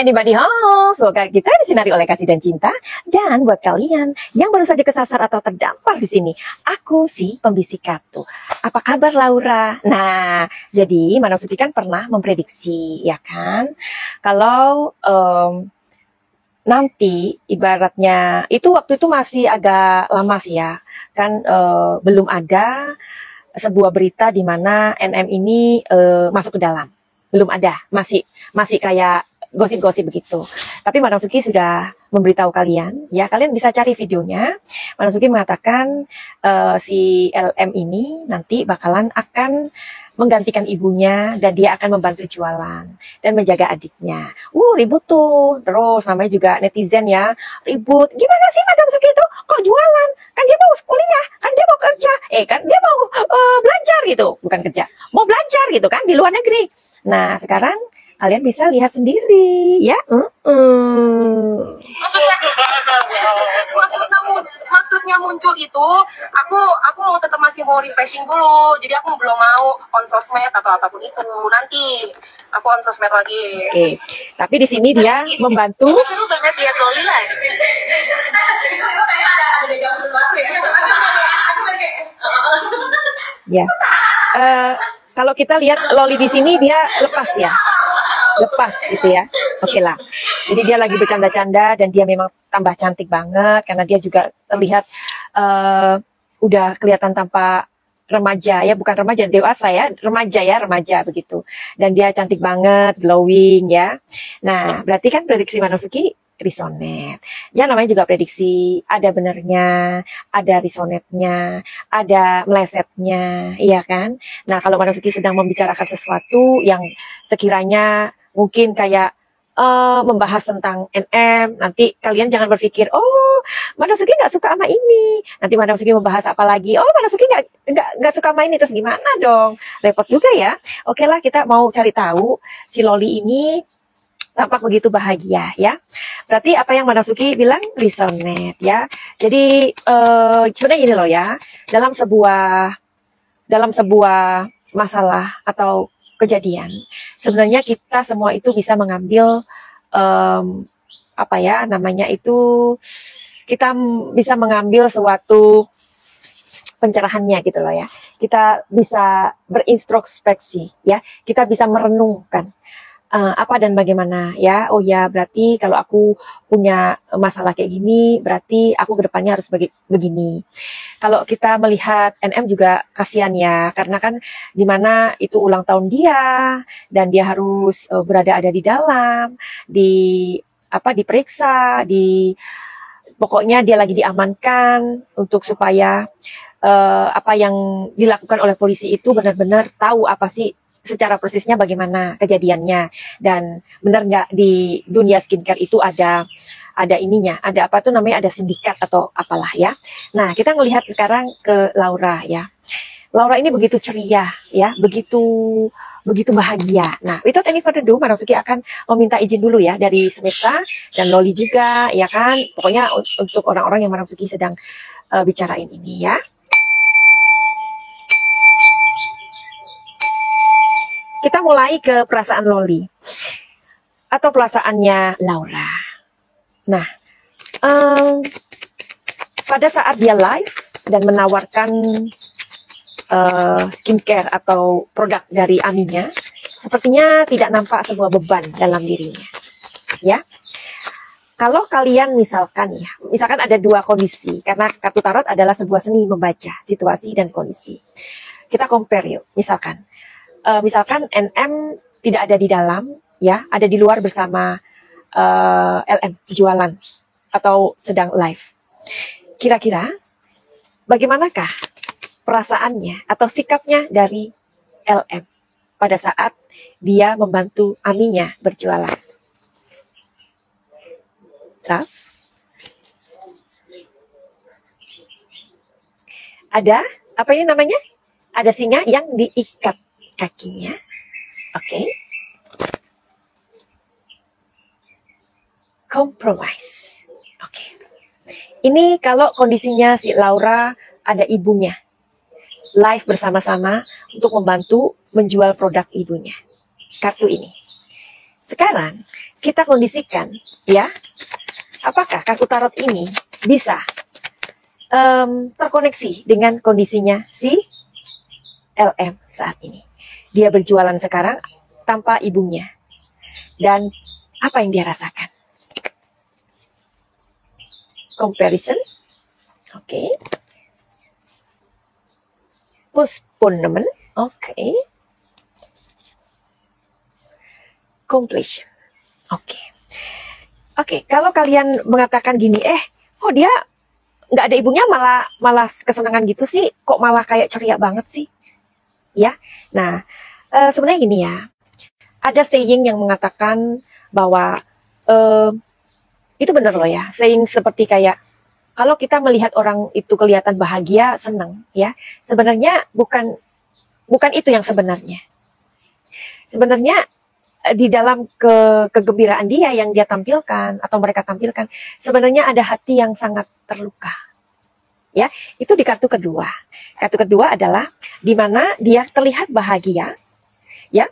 Anybody home? Semoga kita disinari oleh kasih dan cinta. Dan buat kalian yang baru saja kesasar atau terdampar di sini, aku si pembisik kartu. Apa kabar Laura? Nah, jadi Madam Suki kan pernah memprediksi, ya kan? Kalau nanti ibaratnya itu waktu itu masih agak lama sih ya, kan belum ada sebuah berita di mana NM ini masuk ke dalam. Belum ada, masih kayak gosip-gosip begitu. Tapi Madam Suki sudah memberitahu kalian, ya kalian bisa cari videonya. Madam Suki mengatakan si LM ini nanti bakalan akan menggantikan ibunya dan dia akan membantu jualan dan menjaga adiknya. Ribut tuh. Terus namanya juga netizen ya, ribut. Gimana sih Madam Suki itu kok jualan? Kan dia mau kuliah, kan dia mau kerja, kan dia mau belajar gitu, bukan kerja, mau belajar gitu kan di luar negeri. Nah sekarang kalian bisa lihat sendiri ya. Maksudnya muncul itu, aku mau tetap masih mau refreshing dulu. Jadi aku belum mau on sosmed atau apapun itu. Nanti aku on sosmed lagi. Oke. Tapi di sini dia membantu. Seru banget lihat Loli lah. Ya. Kalau kita lihat Loli di sini dia lepas ya. Lepas gitu ya. Oke lah. Jadi dia lagi bercanda-canda dan dia memang tambah cantik banget karena dia juga terlihat udah kelihatan tanpa remaja ya, bukan remaja dewasa ya, remaja begitu. Dan dia cantik banget, glowing ya. Nah, berarti kan prediksi Madam Suki resonate. Ya namanya juga prediksi, ada benernya, ada resonate-nya, ada melesetnya, iya kan? Nah, kalau Madam Suki sedang membicarakan sesuatu yang sekiranya mungkin kayak membahas tentang NM, nanti kalian jangan berpikir, oh Madam Suki nggak suka sama ini, nanti Madam Suki membahas apa lagi, oh Madam Suki nggak suka sama ini, terus gimana dong, repot juga ya. Oke lah, kita mau cari tahu si Loli ini tampak begitu bahagia ya. Berarti apa yang Madam Suki bilang resonate ya. Jadi sebenarnya ini loh ya, dalam sebuah masalah atau kejadian, sebenarnya kita semua itu bisa mengambil apa ya namanya itu, kita bisa mengambil suatu pencerahannya gitu loh ya. Kita bisa berintrospeksi ya, kita bisa merenungkan apa dan bagaimana ya. Oh ya, berarti kalau aku punya masalah kayak gini, berarti aku kedepannya harus begini. Kalau kita melihat NM juga kasihan ya, karena kan dimana itu ulang tahun dia dan dia harus ada di dalam, diperiksa, pokoknya dia lagi diamankan untuk supaya apa yang dilakukan oleh polisi itu benar-benar tahu apa sih secara persisnya bagaimana kejadiannya, dan benar nggak di dunia skincare itu ada ininya, ada apa tuh namanya, ada sindikat atau apalah ya. Nah, kita ngelihat sekarang ke Laura ya. Laura ini begitu ceria ya, begitu bahagia. Nah, without any further ado, Madam Suki akan meminta izin dulu ya dari Semesta dan Loli juga ya kan. Pokoknya untuk orang-orang yang Madam Suki sedang bicarain ini ya. Kita mulai ke perasaan Loli atau perasaannya Laura. Nah, pada saat dia live dan menawarkan skincare atau produk dari Aminya, sepertinya tidak nampak sebuah beban dalam dirinya. Ya, kalau kalian misalkan ada dua kondisi, karena kartu tarot adalah sebuah seni membaca situasi dan kondisi. Kita compare yuk, misalkan NM tidak ada di dalam, ya, ada di luar bersama LM jualan atau sedang live. Kira-kira bagaimanakah perasaannya atau sikapnya dari LM pada saat dia membantu Aminya berjualan? Terus ada apa ini namanya? Ada singa yang diikat kakinya. Oke. Compromise. Oke. Ini kalau kondisinya si Laura ada ibunya live bersama-sama untuk membantu menjual produk ibunya. Kartu ini. Sekarang kita kondisikan, ya, apakah kartu tarot ini bisa terkoneksi dengan kondisinya si LM saat ini. Dia berjualan sekarang tanpa ibunya. Dan apa yang dia rasakan? Comparison. Oke. Postponement. Oke. Completion. Oke. Oke, kalau kalian mengatakan gini, kok dia nggak ada ibunya malah kesenangan gitu sih, kok malah kayak ceria banget sih, ya. Nah, sebenarnya gini ya, ada saying yang mengatakan bahwa itu bener loh ya, saying seperti kayak kalau kita melihat orang itu kelihatan bahagia, senang, ya, sebenarnya bukan itu yang sebenarnya. Sebenarnya di dalam kegembiraan dia yang dia tampilkan atau mereka tampilkan, sebenarnya ada hati yang sangat terluka. Ya, itu di kartu kedua. Kartu kedua adalah di mana dia terlihat bahagia, ya,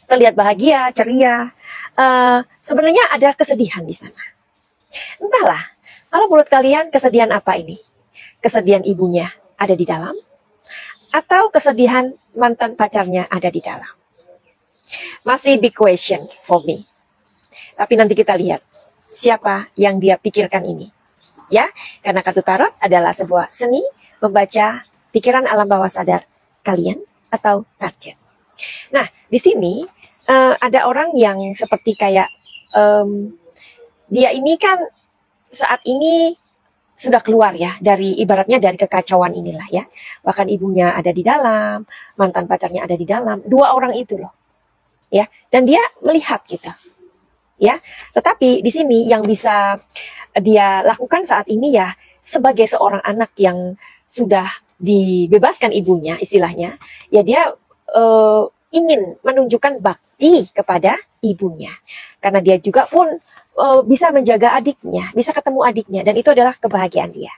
terlihat bahagia, ceria. Sebenarnya ada kesedihan di sana. Entahlah, kalau menurut kalian kesedihan apa ini? Kesedihan ibunya ada di dalam, atau kesedihan mantan pacarnya ada di dalam? Masih big question for me. Tapi nanti kita lihat siapa yang dia pikirkan ini. Ya, karena kartu tarot adalah sebuah seni membaca pikiran alam bawah sadar kalian atau target. Nah, di sini ada orang yang seperti kayak dia ini kan saat ini sudah keluar ya dari ibaratnya dari kekacauan inilah ya. Bahkan ibunya ada di dalam, mantan pacarnya ada di dalam, dua orang itu loh. Ya, dan dia melihat kita. Ya, tetapi di sini yang bisa dia lakukan saat ini ya sebagai seorang anak yang sudah dibebaskan ibunya istilahnya, ya dia ingin menunjukkan bakti kepada ibunya. Karena dia juga pun bisa menjaga adiknya, bisa ketemu adiknya, dan itu adalah kebahagiaan dia.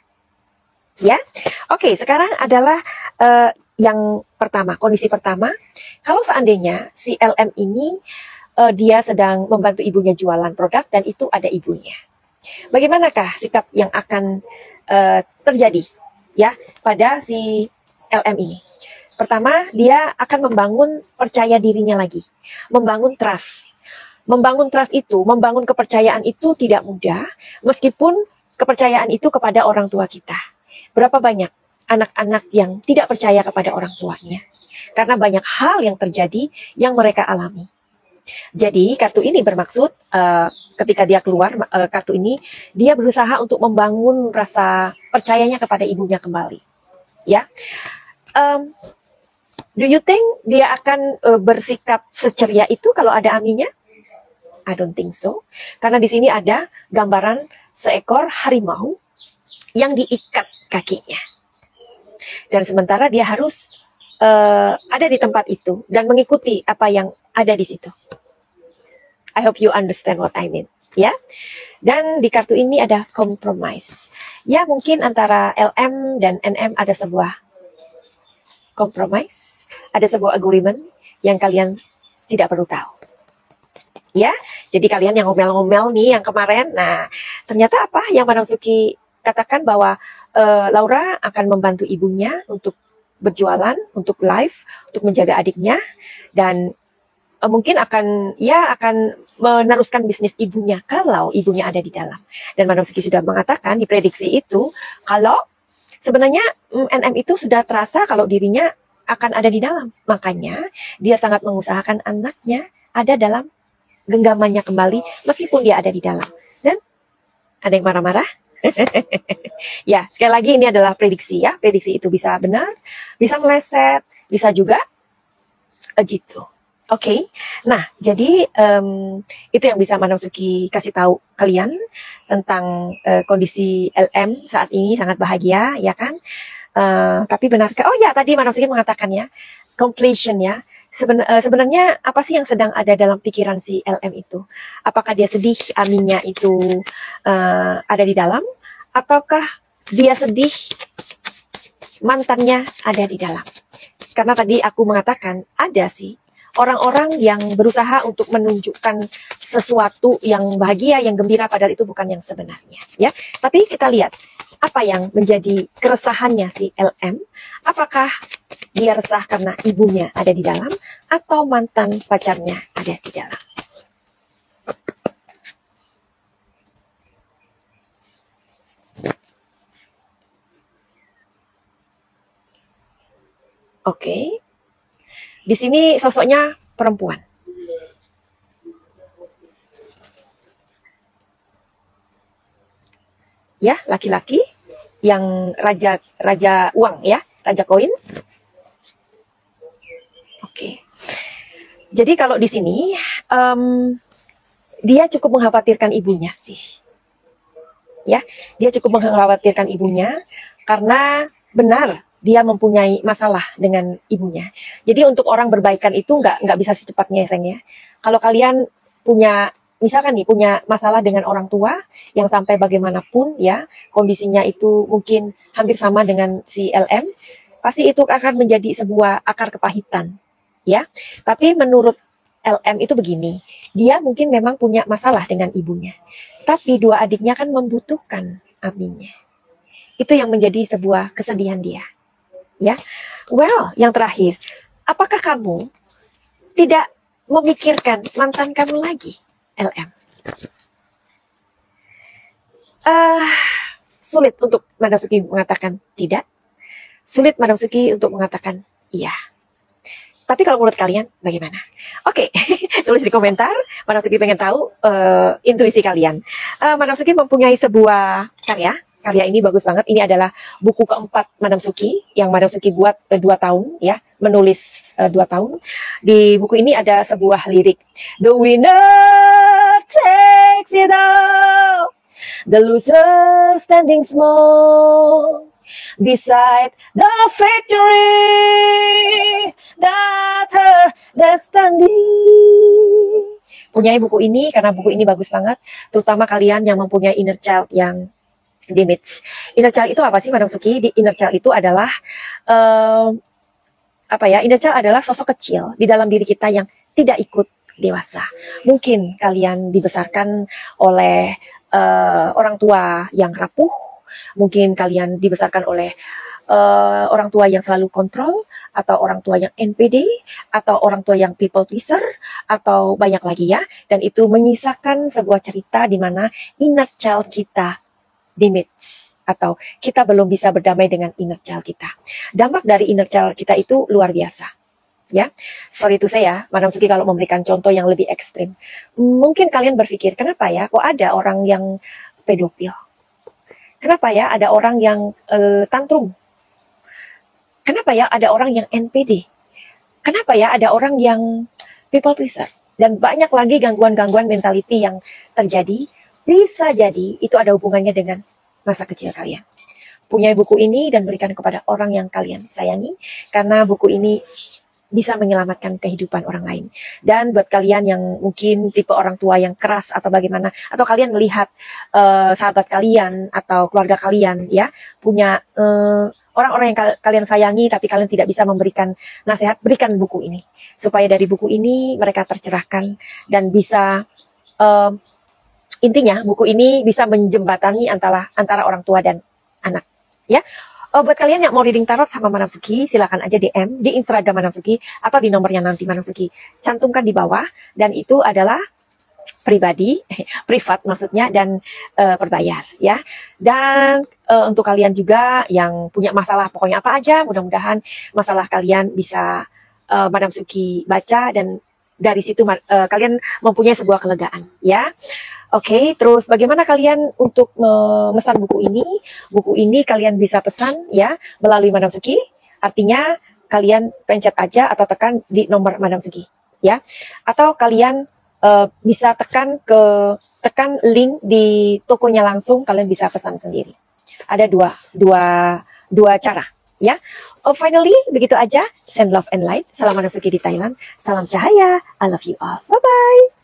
Ya, oke, sekarang adalah yang pertama, kondisi pertama, kalau seandainya si LM ini dia sedang membantu ibunya jualan produk dan itu ada ibunya. Bagaimanakah sikap yang akan terjadi ya pada si LM ini? Pertama, dia akan membangun percaya dirinya lagi, membangun trust. Membangun trust itu, membangun kepercayaan itu tidak mudah, meskipun kepercayaan itu kepada orang tua kita. Berapa banyak anak-anak yang tidak percaya kepada orang tuanya? Karena banyak hal yang terjadi yang mereka alami. Jadi kartu ini bermaksud ketika dia keluar kartu ini, dia berusaha untuk membangun rasa percayanya kepada ibunya kembali. Ya, do you think dia akan bersikap seceria itu kalau ada aminya? I don't think so. Karena di sini ada gambaran seekor harimau yang diikat kakinya. Dan sementara dia harus ada di tempat itu dan mengikuti apa yang ada di situ. I hope you understand what I mean, ya. Dan di kartu ini ada compromise. Ya, mungkin antara LM dan NM ada sebuah compromise, ada sebuah agreement yang kalian tidak perlu tahu. Ya, jadi kalian yang ngomel-ngomel nih yang kemarin, nah ternyata apa yang Madam Suki katakan bahwa Laura akan membantu ibunya untuk berjualan, untuk live, untuk menjaga adiknya, dan mungkin akan meneruskan bisnis ibunya kalau ibunya ada di dalam. Dan Madam Suki sudah mengatakan di prediksi itu kalau sebenarnya NM itu sudah terasa kalau dirinya akan ada di dalam. Makanya dia sangat mengusahakan anaknya ada dalam genggamannya kembali meskipun dia ada di dalam. Dan ada yang marah-marah? Ya, sekali lagi ini adalah prediksi ya. Prediksi itu bisa benar, bisa meleset, bisa juga jitu. Oke. Nah, jadi itu yang bisa Madam Suki kasih tahu kalian tentang kondisi LM saat ini sangat bahagia, ya kan? Tapi benarkah? Oh ya, tadi Madam Suki mengatakan ya, completion ya. Sebenarnya apa sih yang sedang ada dalam pikiran si LM itu? Apakah dia sedih aminya itu ada di dalam? Ataukah dia sedih mantannya ada di dalam? Karena tadi aku mengatakan ada sih orang-orang yang berusaha untuk menunjukkan sesuatu yang bahagia, yang gembira, padahal itu bukan yang sebenarnya, ya. Tapi kita lihat apa yang menjadi keresahannya si LM. Apakah dia resah karena ibunya ada di dalam atau mantan pacarnya ada di dalam? Oke. Di sini sosoknya perempuan. Ya, laki-laki yang raja uang ya, raja koin. Oke. Jadi kalau di sini dia cukup mengkhawatirkan ibunya sih. Ya, dia cukup mengkhawatirkan ibunya karena benar dia mempunyai masalah dengan ibunya. Jadi untuk orang berbaikan itu nggak bisa secepatnya ya, sayang ya. Kalau kalian punya, misalkan nih, punya masalah dengan orang tua yang sampai bagaimanapun ya, kondisinya itu mungkin hampir sama dengan si LM, pasti itu akan menjadi sebuah akar kepahitan, ya. Tapi menurut LM itu begini, dia mungkin memang punya masalah dengan ibunya, tapi dua adiknya kan membutuhkan abinya. Itu yang menjadi sebuah kesedihan dia. Ya, well, yang terakhir, apakah kamu tidak memikirkan mantan kamu lagi, LM? Sulit untuk Madam Suki mengatakan tidak, sulit Madam Suki untuk mengatakan iya. Tapi kalau menurut kalian bagaimana? Oke, tulis di komentar. Madam Suki pengen tahu intuisi kalian. Madam Suki mempunyai sebuah karya. Karya ini bagus banget. Ini adalah buku keempat Madam Suki yang Madam Suki buat 2 tahun ya, menulis 2 tahun. Di buku ini ada sebuah lirik. The winner takes it all, the loser standing small beside the victory that her destiny. Punyai buku ini karena buku ini bagus banget, terutama kalian yang mempunyai inner child yang damage. Inner child itu apa sih, Madam Suki? Di inner child itu adalah inner child adalah sosok kecil di dalam diri kita yang tidak ikut dewasa. Mungkin kalian dibesarkan oleh orang tua yang rapuh, mungkin kalian dibesarkan oleh orang tua yang selalu kontrol, atau orang tua yang NPD, atau orang tua yang people pleaser, atau banyak lagi ya. Dan itu menyisakan sebuah cerita di mana inner child kita damage, atau kita belum bisa berdamai dengan inner child kita. Dampak dari inner child kita itu luar biasa. Ya, sorry itu saya, Madam Suki kalau memberikan contoh yang lebih ekstrim. Mungkin kalian berpikir, kenapa ya kok ada orang yang pedofil? Kenapa ya ada orang yang tantrum? Kenapa ya ada orang yang NPD? Kenapa ya ada orang yang people pleaser? Dan banyak lagi gangguan-gangguan mentality yang terjadi. Bisa jadi itu ada hubungannya dengan masa kecil kalian. Punya buku ini dan berikan kepada orang yang kalian sayangi, karena buku ini bisa menyelamatkan kehidupan orang lain. Dan buat kalian yang mungkin tipe orang tua yang keras atau bagaimana, atau kalian melihat sahabat kalian atau keluarga kalian ya punya orang-orang yang kalian sayangi tapi kalian tidak bisa memberikan nasihat, berikan buku ini supaya dari buku ini mereka tercerahkan dan bisa intinya buku ini bisa menjembatani antara orang tua dan anak ya. Buat kalian yang mau reading tarot sama Madam Suki, silakan aja DM di Instagram Madam Suki atau di nomor yang nanti Madam Suki cantumkan di bawah, dan itu adalah pribadi, privat maksudnya, dan berbayar ya. Dan untuk kalian juga yang punya masalah pokoknya apa aja, mudah-mudahan masalah kalian bisa Madam Suki baca dan dari situ kalian mempunyai sebuah kelegaan ya. Oke, terus bagaimana kalian untuk memesan buku ini? Buku ini kalian bisa pesan ya melalui Madam Suki. Artinya kalian pencet aja atau tekan di nomor Madam Suki ya. Atau kalian bisa tekan link di tokonya langsung, kalian bisa pesan sendiri. Ada dua cara ya. Finally begitu aja. Send love and light. Salam Madam Suki di Thailand. Salam cahaya. I love you all. Bye bye.